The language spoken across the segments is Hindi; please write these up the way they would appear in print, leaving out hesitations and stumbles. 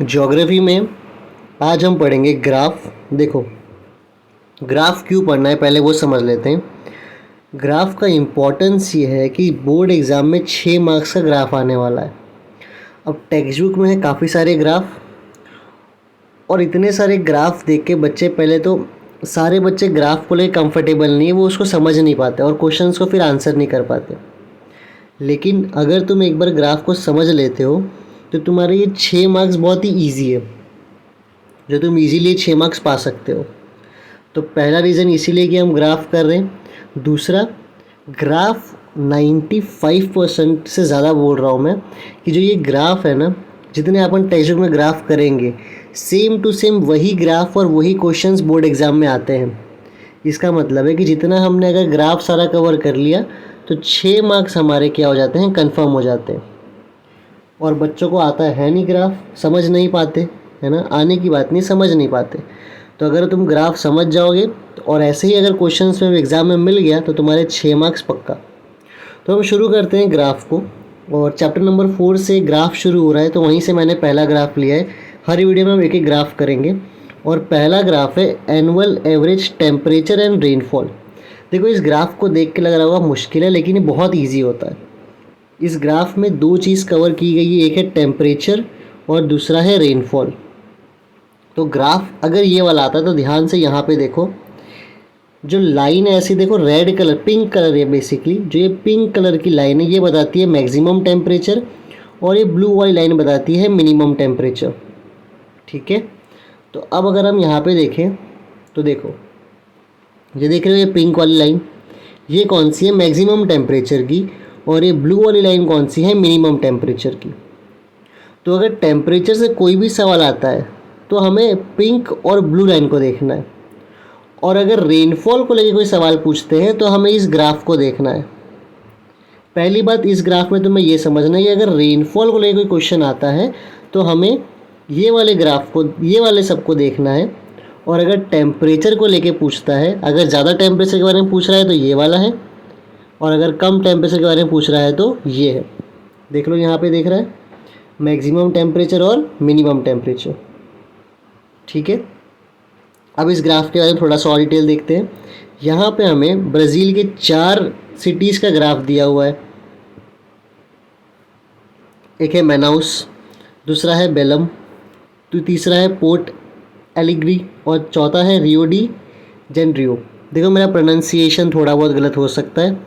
ज्योग्राफी में आज हम पढ़ेंगे ग्राफ। देखो, ग्राफ क्यों पढ़ना है पहले वो समझ लेते हैं। ग्राफ का इम्पोर्टेंस ये है कि बोर्ड एग्ज़ाम में 6 मार्क्स का ग्राफ आने वाला है। अब टेक्स्ट बुक में है काफ़ी सारे ग्राफ, और इतने सारे ग्राफ देख के बच्चे, पहले तो सारे बच्चे ग्राफ को लेकर कंफर्टेबल नहीं है, वो उसको समझ नहीं पाते और क्वेश्चंस को फिर आंसर नहीं कर पाते। लेकिन अगर तुम एक बार ग्राफ को समझ लेते हो तो तुम्हारे ये 6 मार्क्स बहुत ही ईजी है, जो तुम इजीली 6 मार्क्स पा सकते हो। तो पहला रीज़न इसीलिए कि हम ग्राफ कर रहे हैं। दूसरा, ग्राफ 95% से ज़्यादा बोल रहा हूँ मैं कि जो ये ग्राफ है ना, जितने अपन टेक्स्ट बुक में ग्राफ करेंगे सेम टू सेम वही ग्राफ और वही क्वेश्चंस बोर्ड एग्ज़ाम में आते हैं। इसका मतलब है कि जितना हमने अगर ग्राफ सारा कवर कर लिया तो 6 मार्क्स हमारे क्या हो जाते हैं, कंफर्म हो जाते हैं। और बच्चों को आता है नहीं ग्राफ, समझ नहीं पाते, है ना। आने की बात नहीं, समझ नहीं पाते। तो अगर तुम ग्राफ समझ जाओगे और ऐसे ही अगर क्वेश्चंस में एग्ज़ाम में मिल गया तो तुम्हारे 6 मार्क्स पक्का। तो हम शुरू करते हैं ग्राफ को, और चैप्टर नंबर 4 से ग्राफ शुरू हो रहा है, तो वहीं से मैंने पहला ग्राफ लिया है। हर वीडियो में हम एक एक ग्राफ करेंगे, और पहला ग्राफ है annual average temperature and rainfall. देखो, इस ग्राफ को देख के लग रहा होगा मुश्किल है, लेकिन ये बहुत ईजी होता है। इस ग्राफ में दो चीज़ कवर की गई है, एक है टेम्परेचर और दूसरा है रेनफॉल। तो ग्राफ अगर ये वाला आता है तो ध्यान से यहाँ पे देखो, जो लाइन है ऐसी देखो, रेड कलर, पिंक कलर है बेसिकली। जो ये पिंक कलर की लाइन है ये बताती है मैक्सिमम टेम्परेचर, और ये ब्लू वाली लाइन बताती है मिनिमम टेम्परेचर। ठीक है। तो अब अगर हम यहाँ पे देखें तो देखो, ये देख रहे हो ये पिंक वाली लाइन, ये कौन सी है, मैक्सिमम टेम्परेचर की, और ये ब्लू वाली लाइन कौन सी है, मिनिमम टेम्परेचर की। तो अगर टेम्परेचर से कोई भी सवाल आता है तो हमें पिंक और ब्लू लाइन को देखना है, और अगर रेनफॉल को लेकर कोई सवाल पूछते हैं तो हमें इस ग्राफ को देखना है। पहली बात, इस ग्राफ में तुम्हें ये समझना है कि अगर रेनफॉल को लेकर कोई क्वेश्चन आता है तो हमें ये वाले ग्राफ को, ये वाले सबको देखना है। और अगर टेम्परेचर को लेके पूछता है, अगर ज़्यादा टेम्परेचर के बारे में पूछ रहा है तो ये वाला है, और अगर कम टेम्परेचर के बारे में पूछ रहा है तो ये है। देख लो यहाँ पे देख रहा है मैक्सिमम टेम्परेचर और मिनिमम टेम्परेचर। ठीक है। अब इस ग्राफ के बारे में थोड़ा सा और डिटेल देखते हैं। यहाँ पे हमें ब्राज़ील के 4 सिटीज़ का ग्राफ दिया हुआ है। एक है मैनाउस, दूसरा है बेलम, तो तीसरा है पोर्ट एलिग्री, और चौथा है रियो डी जेनरियो। देखो, मेरा प्रोनाउंसिएशन थोड़ा बहुत गलत हो सकता है,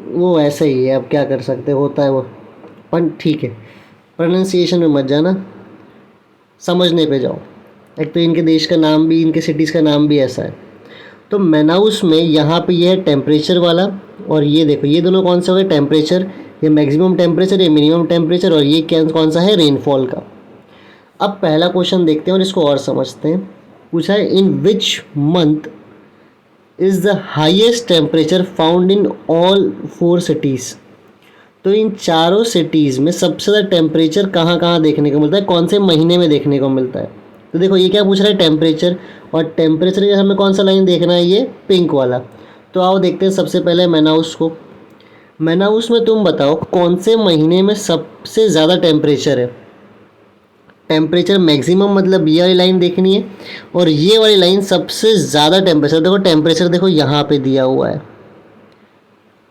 वो ऐसा ही है, अब क्या कर सकते, होता है वो, पर ठीक है। प्रोनाउंसिएशन में मत जाना, समझने पे जाओ। एक तो इनके देश का नाम भी, इनके सिटीज़ का नाम भी ऐसा है। तो मैनाउस में यहाँ पे ये है टेम्परेचर वाला, और ये देखो ये दोनों कौन सा हो गए, टेम्परेचर, ये मैक्सिमम टेम्परेचर, ये मिनिमम टेम्परेचर, और ये क्या कौन सा है, रेनफॉल का। अब पहला क्वेश्चन देखते हैं और इसको और समझते हैं। पूछा है, in which month is the highest temperature found in all 4 cities. तो इन चारों सिटीज़ में सबसे ज़्यादा टेम्परेचर कहाँ कहाँ देखने को मिलता है, कौन से महीने में देखने को मिलता है। तो देखो ये क्या पूछ रहा है, टेम्परेचर, और टेम्परेचर के हमें कौन सा लाइन देखना है, ये पिंक वाला। तो आओ देखते हैं सबसे पहले मैनाउस को। मैनाउस में तुम बताओ कौन से महीने में सबसे ज़्यादा टेम्परेचर है। टेम्परेचर मैक्सिमम मतलब ये वाली लाइन देखनी है, और ये वाली लाइन सबसे ज़्यादा टेम्परेचर। देखो टेम्परेचर देखो यहाँ पे दिया हुआ है।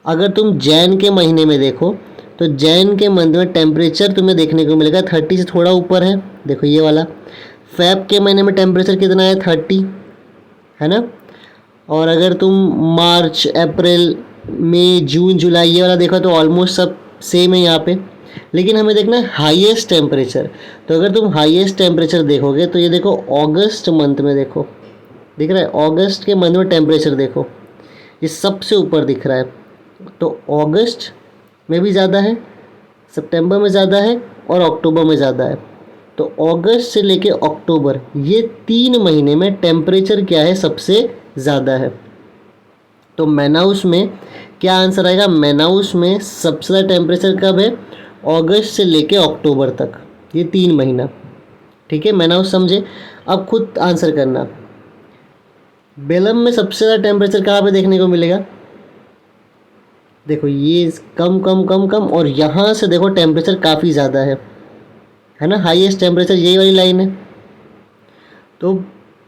अगर तुम जैन के महीने में देखो तो जैन के मंथ में टेम्परेचर तुम्हें देखने को मिलेगा 30 से थोड़ा ऊपर है, देखो ये वाला। फेब के महीने में टेम्परेचर कितना है, 30, है ना। और अगर तुम मार्च, अप्रैल, मई, जून, जुलाई ये वाला देखो तो ऑलमोस्ट सब सेम है यहाँ पे। लेकिन हमें देखना है हाईएस्ट टेम्परेचर। तो अगर तुम हाईएस्ट टेम्परेचर देखोगे तो ये देखो अगस्त मंथ में, देखो दिख रहा है, अगस्त के मंथ में टेम्परेचर देखो, ये सबसे ऊपर दिख रहा है। तो अगस्त में भी ज़्यादा है, सितंबर में ज़्यादा है, और अक्टूबर में ज़्यादा है। तो अगस्त से लेके अक्टूबर, ये 3 महीने में टेम्परेचर क्या है, सबसे ज़्यादा है। तो मैनाउस में क्या आंसर आएगा, मैनाउस में सबसे ज़्यादा टेम्परेचर कब है, अगस्त से लेके अक्टूबर तक, ये 3 महीना। ठीक है, मैनाउस समझे। अब खुद आंसर करना। बेलम में सबसे ज़्यादा टेम्परेचर कहाँ पे देखने को मिलेगा, देखो ये कम कम कम कम, और यहाँ से देखो टेम्परेचर काफ़ी ज़्यादा है। है ना, हाईएस्ट टेम्परेचर यही वाली लाइन है। तो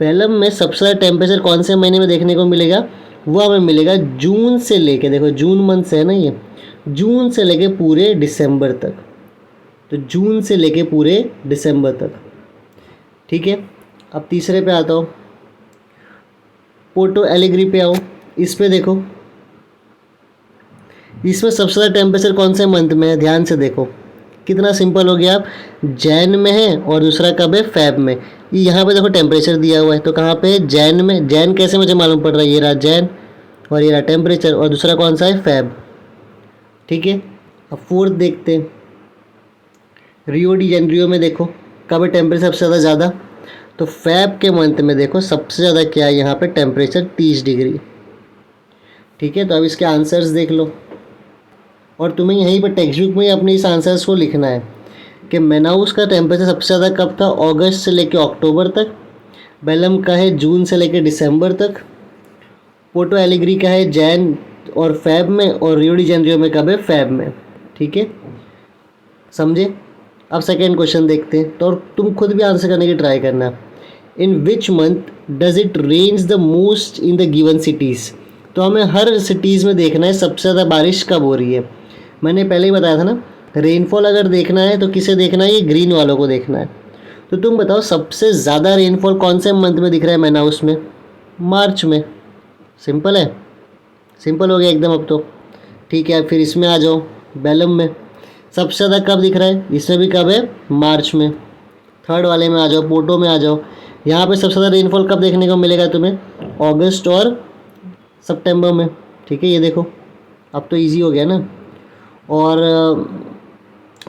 बेलम में सबसे ज़्यादा टेम्परेचर कौन से महीने में देखने को मिलेगा, वो हमें मिलेगा जून से लेके, देखो जून मंथ से है ना ये, जून से लेके पूरे दिसंबर तक। तो जून से लेके पूरे दिसंबर तक, ठीक है। अब तीसरे पे आता हूँ, पोर्टो एलेग्री पे आओ। इस पे देखो, इसमें सबसे ज़्यादा टेम्परेचर कौन से मंथ में है, ध्यान से देखो कितना सिंपल हो गया। आप जैन में है और दूसरा कब है, फेब में। ये यहाँ पे देखो टेम्परेचर दिया हुआ है, तो कहाँ पे है, जैन में। जैन कैसे मुझे मालूम पड़ रहा है, ये रहा जैन और ये रहा टेम्परेचर, और दूसरा कौन सा है, फेब, ठीक है। अब फोर्थ देखते हैं, रियो डी जेनरियो में देखो कब है टेम्परेचर सबसे ज़्यादा, तो फेब के मंथ में देखो सबसे ज़्यादा क्या है यहाँ पे, टेम्परेचर 30 डिग्री, ठीक है। तो अब इसके आंसर्स देख लो, और तुम्हें यहीं पर टेक्स्ट बुक में ही अपने इस आंसर्स को लिखना है कि मेनाउस का टेम्परेचर सबसे ज़्यादा कब था, अगस्त से लेकर अक्टूबर तक। बेलम का है जून से लेकर दिसंबर तक। पोर्टो एलेग्री का है जैन और फेब में, और रियो डी जेनरियो में कब है, फेब में, ठीक है, समझे। अब सेकेंड क्वेश्चन देखते हैं, तो और तुम खुद भी आंसर करने की ट्राई करना। In which month does it rains the most in the given cities. तो हमें हर सिटीज़ में देखना है सबसे ज़्यादा बारिश कब हो रही है। मैंने पहले ही बताया था ना, रेनफॉल अगर देखना है तो किसे देखना है, ये ग्रीन वालों को देखना है। तो तुम बताओ सबसे ज़्यादा रेनफॉल कौन से मंथ में दिख रहा है मेनाउस में, मार्च में। सिंपल है, सिंपल हो गया एकदम अब तो, ठीक है। फिर इसमें आ जाओ, बेलम में सबसे ज़्यादा कब दिख रहा है, इसमें भी कब है, मार्च में। थर्ड वाले में आ जाओ, पोर्टो में आ जाओ, यहाँ पे सबसे ज़्यादा रेनफॉल कब देखने को मिलेगा तुम्हें, अगस्त और सितंबर में, ठीक है। ये देखो अब तो इजी हो गया ना। और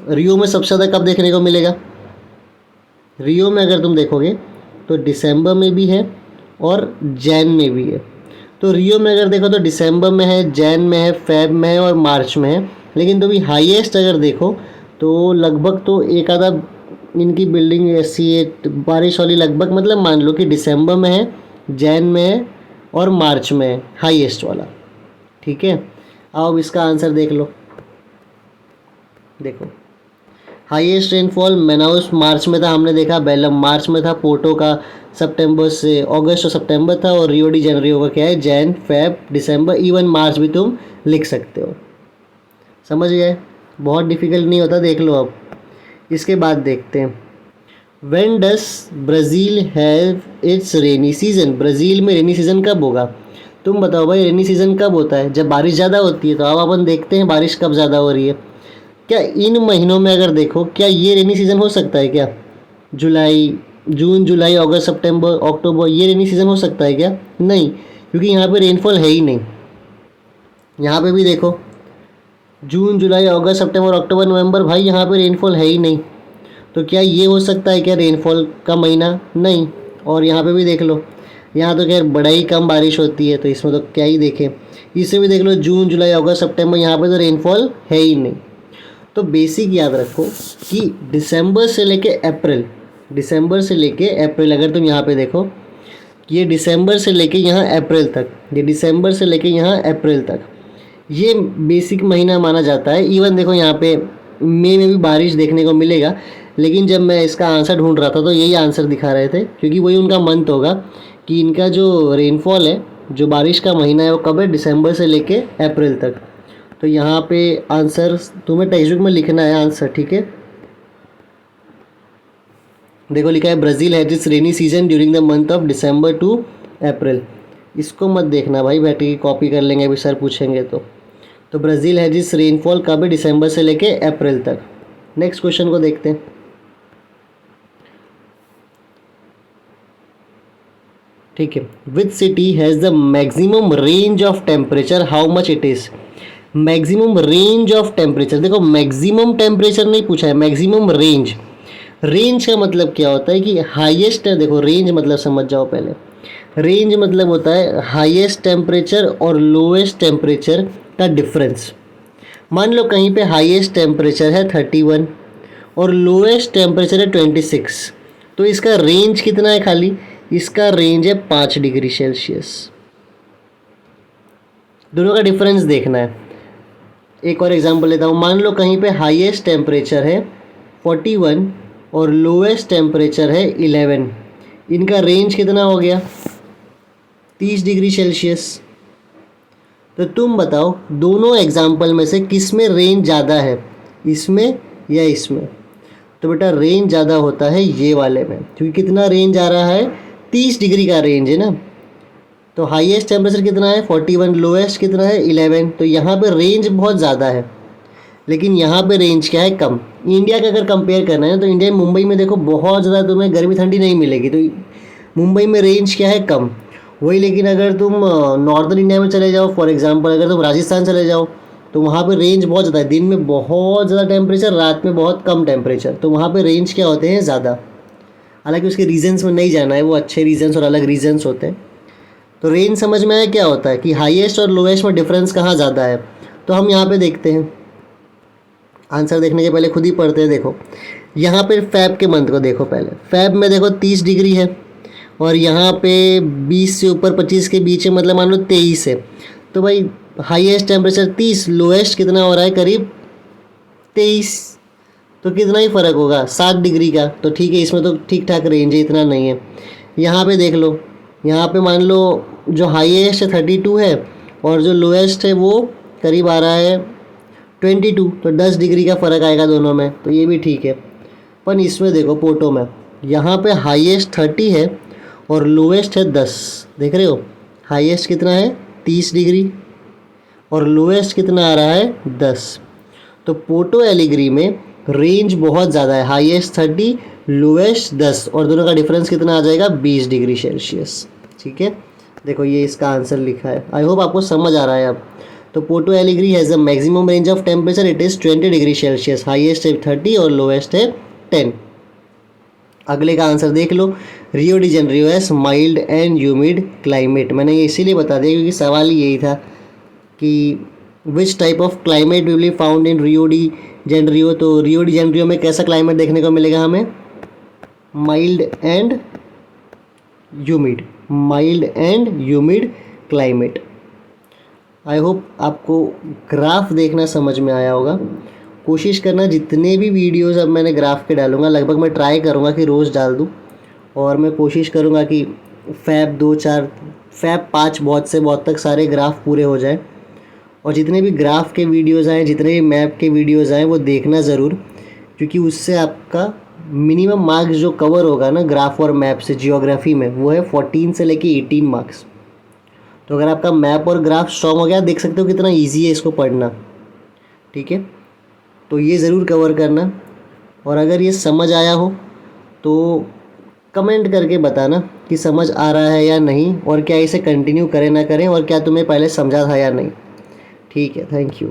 रियो में सबसे ज़्यादा कब देखने को मिलेगा, रियो में अगर तुम देखोगे तो दिसंबर में भी है और जैन में भी है। तो रियो में अगर देखो तो दिसंबर में है, जैन में है, फेब में है और मार्च में है। लेकिन तो भी हाईएस्ट अगर देखो तो लगभग तो एक आधा इनकी बिल्डिंग ऐसी है बारिश वाली, लगभग मतलब मान लो कि दिसंबर में है, जैन में है और मार्च में है हाईएस्ट वाला, ठीक है। अब इसका आंसर देख लो, देखो हाईएस्ट रेनफॉल मेनाउस मार्च में था, हमने देखा बेलम मार्च में था, पोर्टो का सितंबर से अगस्त और सितंबर था, और रियो डी जेनरियो का क्या है, जैन, फेब, दिसंबर, इवन मार्च भी तुम लिख सकते हो। समझ गए, बहुत डिफिकल्ट नहीं होता, देख लो। अब इसके बाद देखते हैं, when does Brazil have it's rainy season. Brazil में रेनी सीजन कब होगा, तुम बताओ भाई, रेनी सीजन कब होता है, जब बारिश ज़्यादा होती है। तो अब अपन देखते हैं बारिश कब ज़्यादा हो रही है। क्या इन महीनों में अगर देखो, क्या ये रेनी सीजन हो सकता है क्या, जुलाई, जून, जुलाई, अगस्त, सितंबर, अक्टूबर, ये रेनी सीजन हो सकता है क्या, नहीं, क्योंकि यहाँ पे रेनफॉल है ही नहीं। यहाँ पे भी देखो जून, जुलाई, अगस्त, सितंबर, अक्टूबर, नवंबर, भाई यहाँ पे रेनफॉल है ही नहीं। तो क्या ये हो सकता है क्या रेनफॉल का महीना, नहीं। और यहाँ पे भी देख लो, यहाँ तो खैर बड़ा ही कम बारिश होती है, तो इसमें तो क्या ही देखें। इसे भी देख लो, जून, जुलाई, अगस्त, सितंबर, यहाँ पे तो रेनफॉल है ही नहीं। तो बेसिक याद रखो कि दिसंबर से लेके अप्रैल, दिसंबर से लेके अप्रैल, अगर तुम यहाँ पे देखो कि ये दिसंबर से लेके यहाँ अप्रैल तक, ये दिसंबर से लेके यहाँ अप्रैल तक, ये बेसिक महीना माना जाता है। इवन देखो यहाँ पे मई में भी बारिश देखने को मिलेगा, लेकिन जब मैं इसका आंसर ढूंढ रहा था तो यही आंसर दिखा रहे थे, क्योंकि वही उनका मंथ होगा कि इनका जो रेनफॉल है, जो बारिश का महीना है, वो कब है, दिसंबर से लेके अप्रैल तक। तो यहाँ पे आंसर तुम्हें टेक्स्ट बुक में लिखना है आंसर, ठीक है। देखो लिखा है, Brazil has its rainy season during the month of December to April. इसको मत देखना भाई, बैठ के कॉपी कर लेंगे अभी सर पूछेंगे तो ब्राज़ील हैज इट्स रेनफॉल कब है, दिसंबर से लेके अप्रैल तक। नेक्स्ट क्वेश्चन को देखते हैं, ठीक है। Which city has the maximum range of temperature, how much it is. Maximum range of temperature, देखो मैक्सिमम टेम्परेचर नहीं पूछा है, मैक्सिमम रेंज। रेंज का मतलब क्या होता है कि हाईएस्ट है, देखो रेंज मतलब समझ जाओ पहले। रेंज मतलब होता है हाईएस्ट टेम्परेचर और लोएस्ट टेम्परेचर का डिफरेंस। मान लो कहीं पे हाईएस्ट टेम्परेचर है 31 और लोएस्ट टेम्परेचर है 26, तो इसका रेंज कितना है, खाली इसका रेंज है 5 डिग्री सेल्सियस। दोनों का डिफरेंस देखना है। एक और एग्जांपल लेता हूँ, मान लो कहीं पे हाईएस्ट टेम्परेचर है 41 और लोएस्ट टेम्परेचर है 11। इनका रेंज कितना हो गया? 30 डिग्री सेल्सियस। तो तुम बताओ दोनों एग्जाम्पल में से किस में रेंज ज़्यादा है, इसमें या इसमें? तो बेटा रेंज ज़्यादा होता है ये वाले में, क्योंकि कितना रेंज आ रहा है? 30 डिग्री का रेंज है ना। तो हाईएस्ट टेम्परेचर कितना है? 41। लोएस्ट कितना है? 11। तो यहाँ पे रेंज बहुत ज़्यादा है, लेकिन यहाँ पे रेंज क्या है? कम। इंडिया का अगर कंपेयर करना है तो इंडिया में मुंबई में देखो बहुत ज़्यादा तुम्हें गर्मी ठंडी नहीं मिलेगी, तो मुंबई में रेंज क्या है? कम। वही लेकिन अगर तुम नॉर्दर्न इंडिया में चले जाओ, फॉर एग्जांपल अगर तुम राजस्थान चले जाओ, तो वहाँ पे रेंज बहुत ज़्यादा है। दिन में बहुत ज़्यादा टेम्परेचर, रात में बहुत कम टेम्परेचर। तो वहाँ पे रेंज क्या होते हैं? ज़्यादा। हालांकि उसके रीजंस में नहीं जाना है, वो अच्छे रीजंस और अलग रीजंस होते हैं। तो रेंज समझ में आया क्या होता है कि हाईएस्ट और लोएस्ट में डिफरेंस कहाँ ज़्यादा है? तो हम यहाँ पे देखते हैं। आंसर देखने के पहले खुद ही पढ़ते हैं। देखो यहाँ पे फैब के मंथ को देखो। पहले फैब में देखो 30 डिग्री है, और यहाँ पे 20 से ऊपर 25 के बीच है, मतलब मान लो 23 है। तो भाई हाईएस्ट टेम्परेचर 30, लोएस्ट कितना हो रहा है? करीब 23। तो कितना ही फ़र्क होगा? 7 डिग्री का। तो ठीक है, इसमें तो ठीक ठाक रेंज है, इतना नहीं है। यहाँ पे देख लो, यहाँ पे मान लो जो हाईएस्ट है 32 है, और जो लोएस्ट है वो करीब आ रहा है 22। तो 10 डिग्री का फ़र्क आएगा दोनों में, तो ये भी ठीक है। पर इसमें देखो पोटो में, यहाँ पे हाईएस्ट 30 है और लोएस्ट है 10। देख रहे हो? हाईएस्ट कितना है? 30 डिग्री, और लोएस्ट कितना आ रहा है? 10। तो पोर्टो एलिग्री में रेंज बहुत ज़्यादा है, हाईएस्ट 30, लोएस्ट 10, और दोनों का डिफरेंस कितना आ जाएगा? 20 डिग्री सेल्सियस। ठीक है, देखो ये इसका आंसर लिखा है। आई होप आपको समझ आ रहा है अब। तो Porto Alegre has a maximum range of temperature, it is 20 degree Celsius, highest है 30 और लोएस्ट है 10। अगले का आंसर देख लो। Rio de Janeiro has mild and humid climate. मैंने ये इसीलिए बता दिया क्योंकि सवाल ही यही था कि which type of climate will be found in Rio de Janeiro. तो रियो डी जेनेरियो में कैसा क्लाइमेट देखने को मिलेगा हमें? Mild and humid, mild and humid climate. I hope आपको ग्राफ देखना समझ में आया होगा। कोशिश करना जितने भी वीडियोस अब मैंने ग्राफ के डालूंगा, लगभग मैं ट्राई करूंगा कि रोज़ डाल दूं, और मैं कोशिश करूंगा कि फैब 2-4, फैब 5 बहुत से बहुत तक सारे ग्राफ पूरे हो जाए। और जितने भी ग्राफ के वीडियोस आए, जितने भी मैप के वीडियोस आए, वो देखना ज़रूर, क्योंकि उससे आपका मिनिमम मार्क्स जो कवर होगा ना ग्राफ और मैप से जियोग्राफी में, वो है 14 से लेके 18 मार्क्स। तो अगर आपका मैप और ग्राफ स्ट्रॉन्ग हो गया, देख सकते हो कितना ईजी है इसको पढ़ना। ठीक है, तो ये ज़रूर कवर करना। और अगर ये समझ आया हो तो कमेंट करके बताना कि समझ आ रहा है या नहीं, और क्या इसे कंटिन्यू करें ना करें, और क्या तुम्हें पहले समझा था या नहीं। ठीक है, थैंक यू।